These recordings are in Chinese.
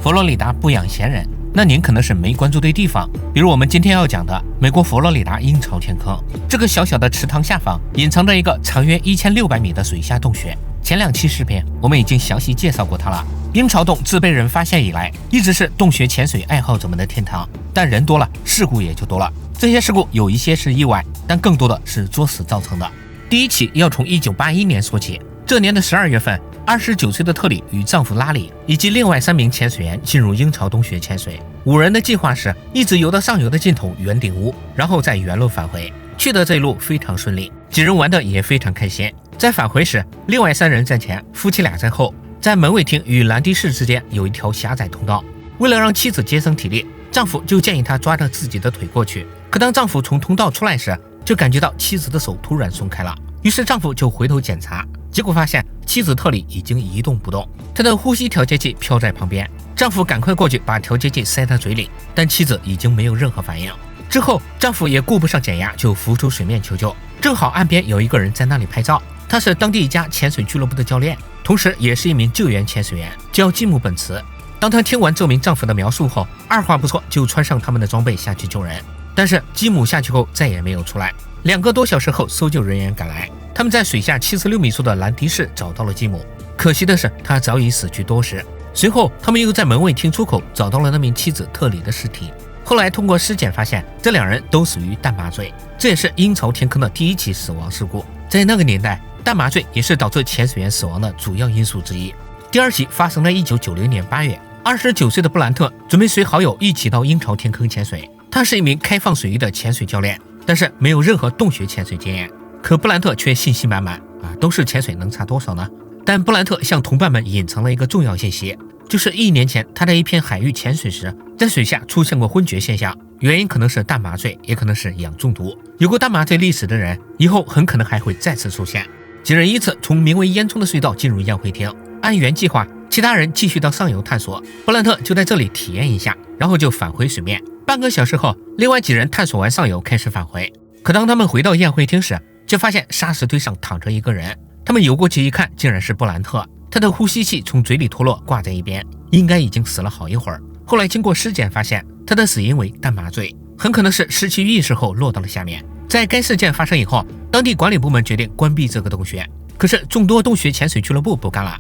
佛罗里达不养闲人，那您可能是没关注对地方。比如我们今天要讲的美国佛罗里达鹰巢天坑，这个小小的池塘下方隐藏着一个长约1600米的水下洞穴。前2期视频我们已经详细介绍过它了。鹰巢洞自被人发现以来，一直是洞穴潜水爱好者们的天堂，但人多了，事故也就多了。这些事故有一些是意外，但更多的是作死造成的。第一起要从1981年说起。这年的12月份，29岁的特里与丈夫拉里以及另外3名潜水员进入鹰巢洞穴潜水。5人的计划是一直游到上游的尽头圆顶屋，然后再原路返回。去的这一路非常顺利，几人玩的也非常开心。在返回时，另外3人在前，夫妻俩在后。在门卫厅与兰迪室之间有一条狭窄通道，为了让妻子节省体力，丈夫就建议她抓着自己的腿过去。可当丈夫从通道出来时，就感觉到妻子的手突然松开了，于是丈夫就回头检查，结果发现妻子特里已经一动不动，她的呼吸调节器飘在旁边。丈夫赶快过去把调节器塞她嘴里，但妻子已经没有任何反应。之后丈夫也顾不上减压，就浮出水面求救。正好岸边有一个人在那里拍照，他是当地一家潜水俱乐部的教练，同时也是一名救援潜水员，叫吉姆·本茨。当他听完这名丈夫的描述后，二话不说就穿上他们的装备下去救人。但是吉姆下去后再也没有出来。2个多小时后，搜救人员赶来，他们在水下76米处的兰迪室找到了吉姆，可惜的是他早已死去多时。随后他们又在门卫厅出口找到了那名妻子特里的尸体。后来通过尸检发现，这2人都死于淡麻醉，这也是鹰巢天坑的第1起死亡事故。在那个年代，淡麻醉也是导致潜水员死亡的主要因素之一。第2起发生在1990年8月，29岁的布兰特准备随好友一起到鹰巢天坑潜水。他是一名开放水域的潜水教练，但是没有任何洞穴潜水经验。可布兰特却信心满满都是潜水能差多少呢？但布兰特向同伴们隐藏了一个重要信息，就是1年前他在一片海域潜水时，在水下出现过昏厥现象，原因可能是淡麻醉，也可能是氧中毒。有过淡麻醉历史的人，以后很可能还会再次出现。几人依次从名为烟囱的隧道进入宴会厅，按原计划，其他人继续到上游探索，布兰特就在这里体验一下，然后就返回水面。半个小时后，另外几人探索完上游开始返回。可当他们回到宴会厅时，就发现沙石堆上躺着一个人。他们游过去一看，竟然是布兰特，他的呼吸器从嘴里脱落挂在一边，应该已经死了好一会儿。后来经过尸检发现，他的死因为淡麻醉，很可能是失去意识后落到了下面。在该事件发生以后，当地管理部门决定关闭这个洞穴。可是众多洞穴潜水俱乐部不干了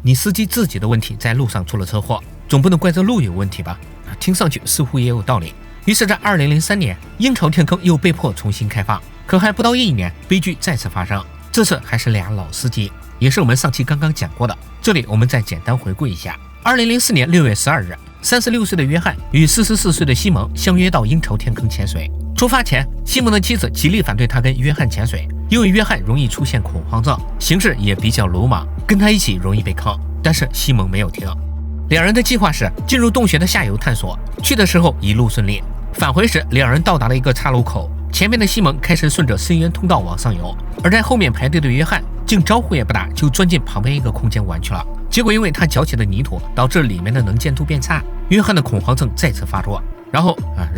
你司机自己的问题在路上出了车祸，总不能怪这路有问题吧？听上去似乎也有道理。于是在2003年，鹰巢天坑又被迫重新开放。可还不到1年，悲剧再次发生，这次还是2老司机，也是我们上期刚刚讲过的。这里我们再简单回顾一下。2004年6月12日，36岁的约翰与44岁的西蒙相约到鹰巢天坑潜水。出发前，西蒙的妻子极力反对他跟约翰潜水，因为约翰容易出现恐慌症，行事也比较鲁莽，跟他一起容易被坑。但是西蒙没有听。2人的计划是进入洞穴的下游探索，去的时候一路顺利，返回时2人到达了一个岔路口，前面的西蒙开始顺着深渊通道往上游，而在后面排队的约翰竟招呼也不打就钻进旁边一个空间玩去了。结果因为他脚起的泥土导致里面的能见度变差，约翰的恐慌症再次发作，然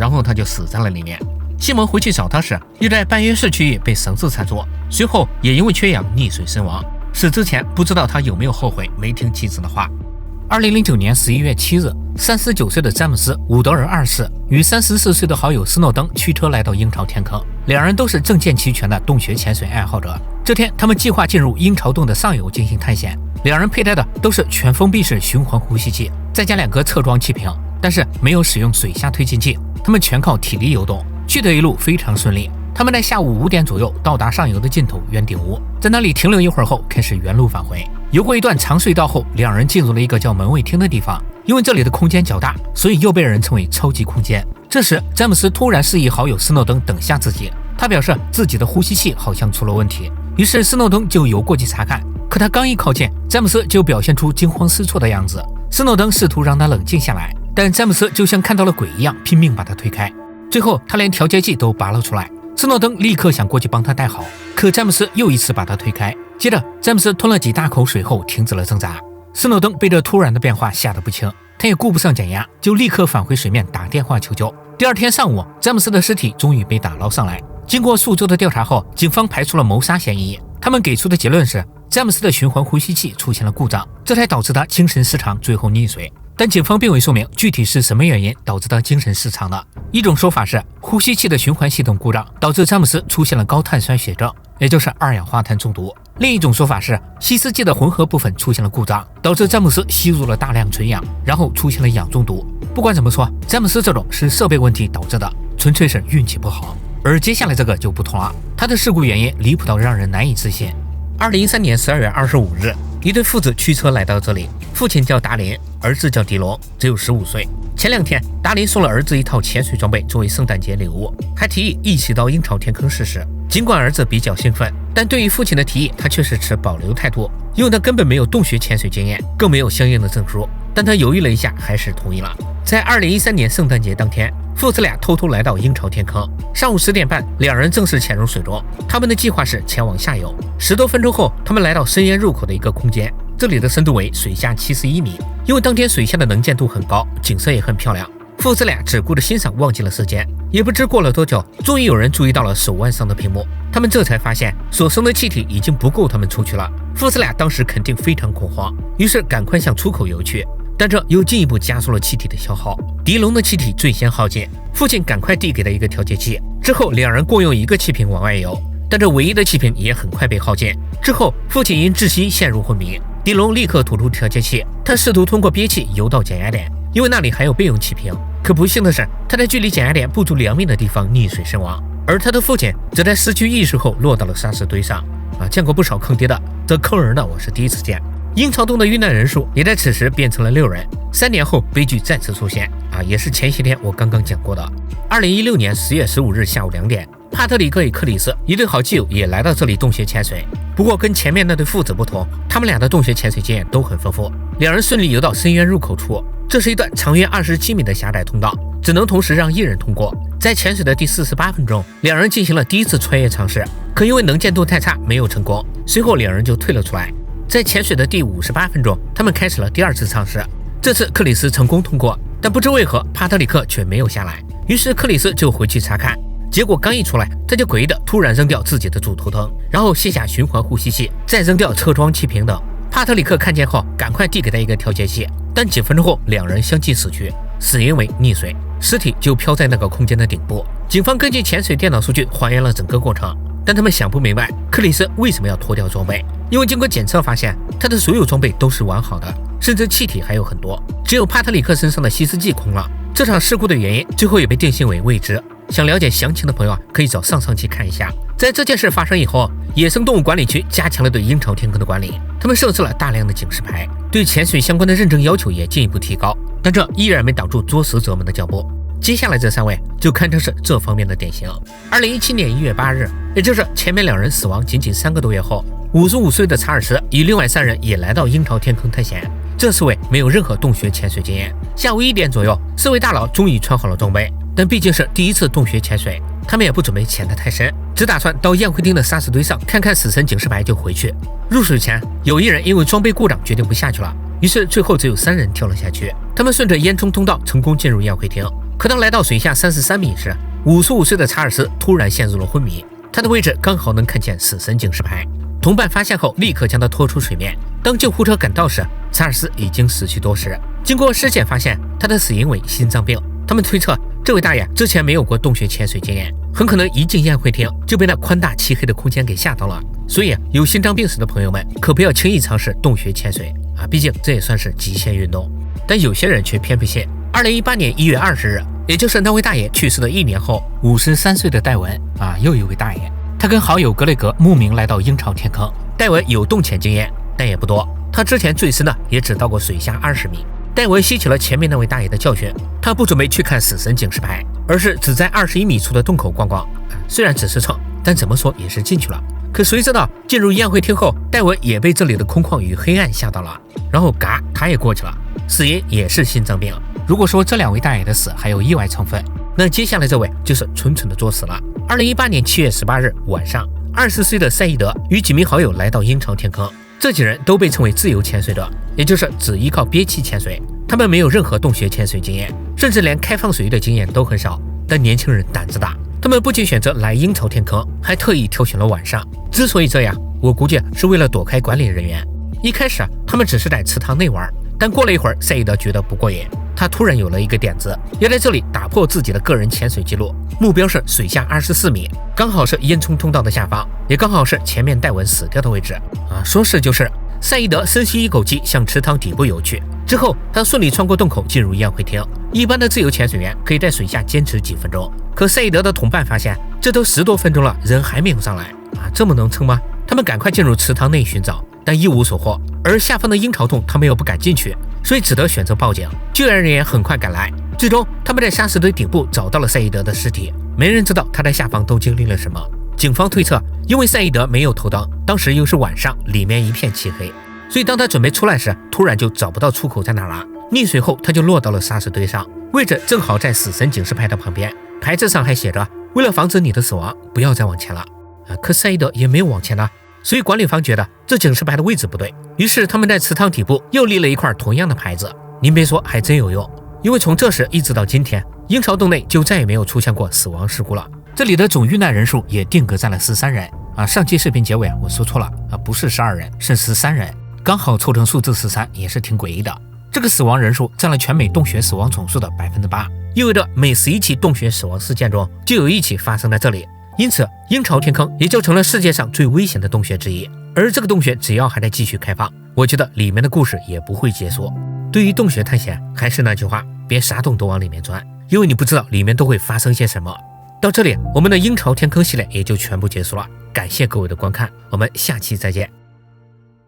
后他就死在了里面。西蒙回去找他时，又在半约室区域被绳子缠住，随后也因为缺氧溺水身亡。死之前不知道他有没有后悔没听妻子的话。2009年11月7日，39岁的詹姆斯·伍德尔2世与34岁的好友斯诺登驱车来到鹰巢天坑，2人都是证件齐全的洞穴潜水爱好者。这天，他们计划进入鹰巢洞的上游进行探险，2人佩戴的都是全封闭式循环呼吸器，再加2个侧装气瓶，但是没有使用水下推进器，他们全靠体力游动。去的一路非常顺利，他们在下午5点左右到达上游的尽头圆顶屋，在那里停留一会儿后开始原路返回。游过一段长隧道后，2人进入了一个叫门卫厅的地方，因为这里的空间较大，所以又被人称为超级空间。这时詹姆斯突然示意好友斯诺登等下自己，他表示自己的呼吸器好像出了问题，于是斯诺登就游过去查看。可他刚一靠近，詹姆斯就表现出惊慌失措的样子。斯诺登试图让他冷静下来，但詹姆斯就像看到了鬼一样拼命把他推开，最后他连调节器都拔了出来。斯诺登立刻想过去帮他戴好，可詹姆斯又一次把他推开。接着詹姆斯吞了几大口水后停止了挣扎。斯诺登被这突然的变化吓得不轻，他也顾不上减压，就立刻返回水面打电话求救。第2天上午，詹姆斯的尸体终于被打捞上来。经过数周的调查后，警方排除了谋杀嫌疑。他们给出的结论是，詹姆斯的循环呼吸器出现了故障，这才导致他精神失常，最后溺水。但警方并未说明具体是什么原因导致的精神失常的。一种说法是呼吸器的循环系统故障导致詹姆斯出现了高碳酸血症，也就是二氧化碳中毒。另一种说法是吸湿器的混合部分出现了故障，导致詹姆斯吸入了大量纯氧，然后出现了氧中毒。不管怎么说，詹姆斯这种是设备问题导致的，纯粹是运气不好。而接下来这个就不同了，他的事故原因离谱到让人难以置信。2013年12月25日，一对父子驱车来到这里，父亲叫达林，儿子叫迪龙，只有15岁。前2天，达林送了儿子一套潜水装备作为圣诞节礼物，还提议一起到鹰巢天坑试试。尽管儿子比较兴奋，但对于父亲的提议，他却是持保留态度，因为他根本没有洞穴潜水经验，更没有相应的证书。但他犹豫了一下，还是同意了。在2013年圣诞节当天，父子俩偷偷来到鹰巢天坑。上午10点半，两人正式潜入水中。他们的计划是前往下游。10多分钟后，他们来到深渊入口的一个空间，这里的深度为水下71米。因为当天水下的能见度很高，景色也很漂亮，父子俩只顾着欣赏，忘记了时间。也不知过了多久，终于有人注意到了手腕上的屏幕，他们这才发现所生的气体已经不够他们出去了。父子俩当时肯定非常恐慌，于是赶快向出口游去。但这又进一步加速了气体的消耗。迪龙的气体最先耗尽，父亲赶快递给了一个调节器，之后两人共用一个气瓶往外游，但这唯一的气瓶也很快被耗尽。之后父亲因窒息陷入昏迷，迪龙立刻吐出调节器，他试图通过憋气游到减压点，因为那里还有备用气瓶。可不幸的是，他在距离减压点不足2米的地方溺水身亡，而他的父亲则在失去意识后落到了沙石堆上。见过不少坑爹的，这坑人的我是第一次见。鹰巢洞的遇难人数也在此时变成了6人。3年后，悲剧再次出现也是前些天我刚刚讲过的。2016年10月15日下午2点，帕特里克与克里斯一对好基友也来到这里洞穴潜水。不过跟前面那对父子不同，他们俩的洞穴潜水经验都很丰富。两人顺利游到深渊入口处，这是一段长约27米的狭窄通道，只能同时让1人通过。在潜水的第48分钟，两人进行了第一次穿越尝试，可因为能见度太差没有成功，随后两人就退了出来。在潜水的第58分钟，他们开始了第2次尝试。这次克里斯成功通过，但不知为何帕特里克却没有下来。于是克里斯就回去查看，结果刚一出来，他就诡异的突然扔掉自己的主头灯，然后卸下循环呼吸器，再扔掉车装气瓶等。帕特里克看见后，赶快递给他一个调节器，但几分钟后，两人相继死去，死因为溺水，尸体就飘在那个空间的顶部。警方根据潜水电脑数据还原了整个过程，但他们想不明白克里斯为什么要脱掉装备，因为经过检测发现，他的所有装备都是完好的，甚至气体还有很多，只有帕特里克身上的吸湿剂空了。这场事故的原因最后也被定性为未知。想了解详情的朋友可以找上期看一下。在这件事发生以后，野生动物管理区加强了对鹰巢天坑的管理，他们设置了大量的警示牌，对潜水相关的认证要求也进一步提高，但这依然没挡住作死者们的脚步。接下来这3位就堪称是这方面的典型。2017年1月8日，也就是前面2人死亡仅仅3个多月后，55岁的查尔斯与另外3人也来到鹰巢天坑探险。这4位没有任何洞穴潜水经验。下午1点左右，4位大佬终于穿好了装备，但毕竟是第一次洞穴潜水，他们也不准备潜得太深，只打算到宴会厅的沙石堆上看看死神警示牌就回去。入水前，有1人因为装备故障决定不下去了，于是最后只有3人跳了下去。他们顺着烟囱通道成功进入宴会厅。可当来到水下33米时，55岁的查尔斯突然陷入了昏迷，他的位置刚好能看见死神警示牌。同伴发现后立刻将他拖出水面。当救护车赶到时，查尔斯已经死去多时。经过尸检发现，他的死因为心脏病。他们推测这位大爷之前没有过洞穴潜水经验，很可能一进宴会厅就被那宽大漆黑的空间给吓到了。所以有心脏病史的朋友们可不要轻易尝试洞穴潜水毕竟这也算是极限运动。但有些人却偏不信。2018年1月20日，也就是那位大爷去世的1年后，53岁的戴文又一位大爷，他跟好友格雷格慕名来到鹰巢天坑。戴文有洞潜经验，但也不多，他之前最深的也只到过水下20米。戴文吸取了前面那位大爷的教训，他不准备去看死神警示牌，而是只在21米处的洞口逛逛。虽然只是蹭，但怎么说也是进去了。可谁知道进入宴会厅后，戴文也被这里的空旷与黑暗吓到了，然后他也过去了，死因也是心脏病。如果说这2位大爷的死还有意外成分，那接下来这位就是纯纯的作死了。2018年7月18日晚上，20岁的赛义德与几名好友来到鹰巢天坑。这几人都被称为自由潜水者，也就是只依靠憋气潜水。他们没有任何洞穴潜水经验，甚至连开放水域的经验都很少。但年轻人胆子大，他们不仅选择来鹰巢天坑，还特意挑选了晚上。之所以这样，我估计是为了躲开管理人员。一开始他们只是在池塘内玩，但过了一会儿，赛义德觉得不过瘾，他突然有了一个点子，要在这里打破自己的个人潜水记录，目标是水下24米，刚好是烟囱通道的下方，也刚好是前面戴文死掉的位置说是就是。赛义德深吸一口气，向池塘底部游去，之后他顺利穿过洞口进入宴会厅。一般的自由潜水员可以在水下坚持几分钟，可赛义德的同伴发现这都10多分钟了，人还没有上来这么能撑吗？他们赶快进入池塘内寻找，但一无所获。而下方的鹰巢洞他们又不敢进去，所以只得选择报警。救援人员很快赶来，最终他们在沙石堆顶部找到了赛义德的尸体。没人知道他在下方都经历了什么。警方推测，因为赛义德没有头灯，当时又是晚上，里面一片漆黑，所以当他准备出来时，突然就找不到出口在哪了。溺水后他就落到了沙石堆上，位置正好在死神警示牌的旁边，牌子上还写着为了防止你的死亡，不要再往前了可赛义德也没有往前了，所以管理方觉得这警示牌的位置不对，于是他们在池塘底部又立了一块同样的牌子。您别说，还真有用，因为从这时一直到今天，鹰巢洞内就再也没有出现过死亡事故了。这里的总遇难人数也定格在了13人上期视频结尾我说错了不是12人，是13人，刚好凑成数字13，也是挺诡异的。这个死亡人数占了全美洞穴死亡总数的8%，意味着每11起洞穴死亡事件中就有1起发生在这里。因此鹰巢天坑也就成了世界上最危险的洞穴之一。而这个洞穴只要还在继续开放，我觉得里面的故事也不会结束。对于洞穴探险，还是那句话，别啥洞都往里面钻，因为你不知道里面都会发生些什么。到这里，我们的鹰巢天坑系列也就全部结束了，感谢各位的观看，我们下期再见。